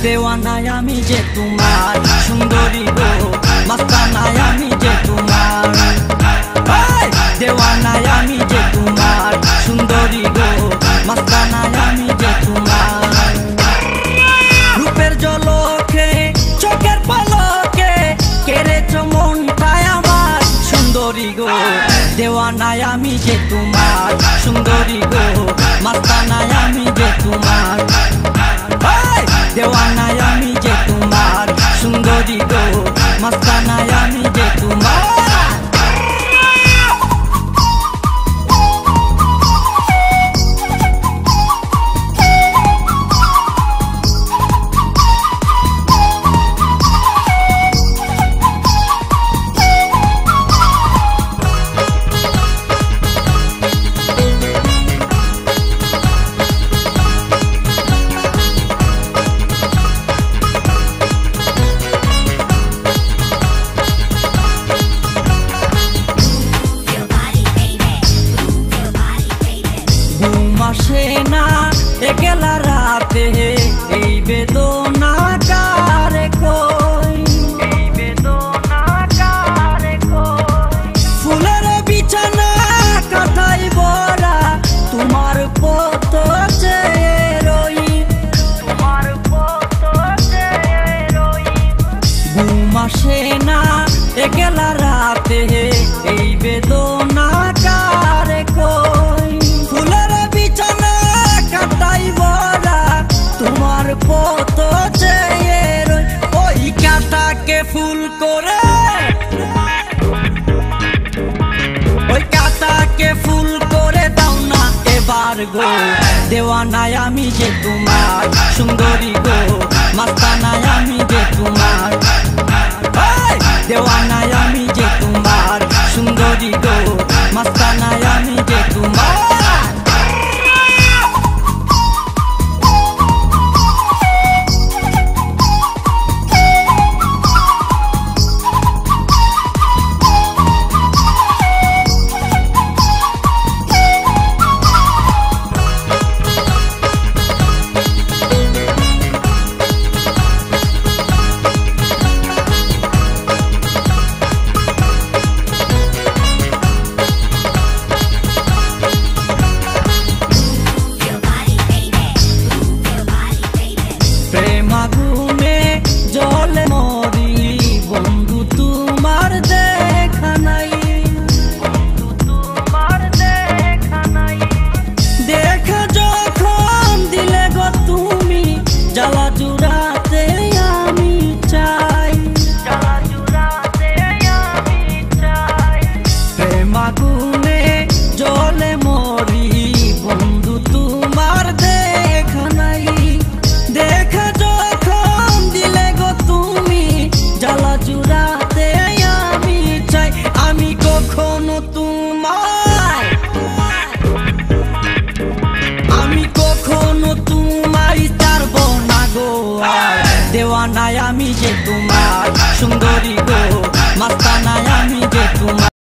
দেওয়ানায় আমি যে তোমার, সুন্দরী গো মস্তানায় আমি যে তোমার। দেওয়ানায় আমি যে তোমার, সুন্দরী গো মস্তানায় আমি যে তোমার। রূপের জলকে চোখের পলকে কেড়েছ মনটায় আমার, সুন্দরী গো দেওয়ানায় আমি যে তোমার, সুন্দরী গো মস্তানায় আমি যে তোমার। দেওয়ানায় আমি যে তোমার, সুন্দরী গো মস্তানায় আমি যে তোমার। আসে না একলা রাতে এই বেদনা কারে কই, এই বেদনা কারে কই। ফুলের বিছানা কাঁথাই ভরা তোমার পত চেয়ে রই, তোমার পত চেয়ে রই। ঘুম আসে না একলা রাতে এই বেদনা কারে কই। ফুলের তোমার পত চেয়ে রই, ওই কাঁটাকে ফুল করে, ওই কাঁটাকে ফুল করে দাও না এবার গো। দেওয়ানায় আমি যে তোমার, সুন্দরী গো মস্তানায় আমি যে তোমার। দেওয়ানায় আমি যে তোমার, সুন্দরী গো মস্তানায় আমি যে তোমার। প্রেম আগুনে জলে মরি বন্ধু তোমার দেখা নাই, বন্ধু তোমার দেখা নাই। দেখা যখন দিলে গো তুমি জ্বালা জুড়াতে আমি চাই, জ্বালা জুড়াতে আমি চাই। প্রেম আগুনে জলে মরি বন্ধু তোমার দেখা নাই। দেখা যখন দিলে গো তুমি জ্বালা জুড়াতে আমি চাই। আমি কখনো তোমায়, আমি কখনো তোমায় ছাড়ব না গো। দেওয়ানায় আমি যে তোমার, সুন্দরী গো মস্তানায় আমি যে তোমার।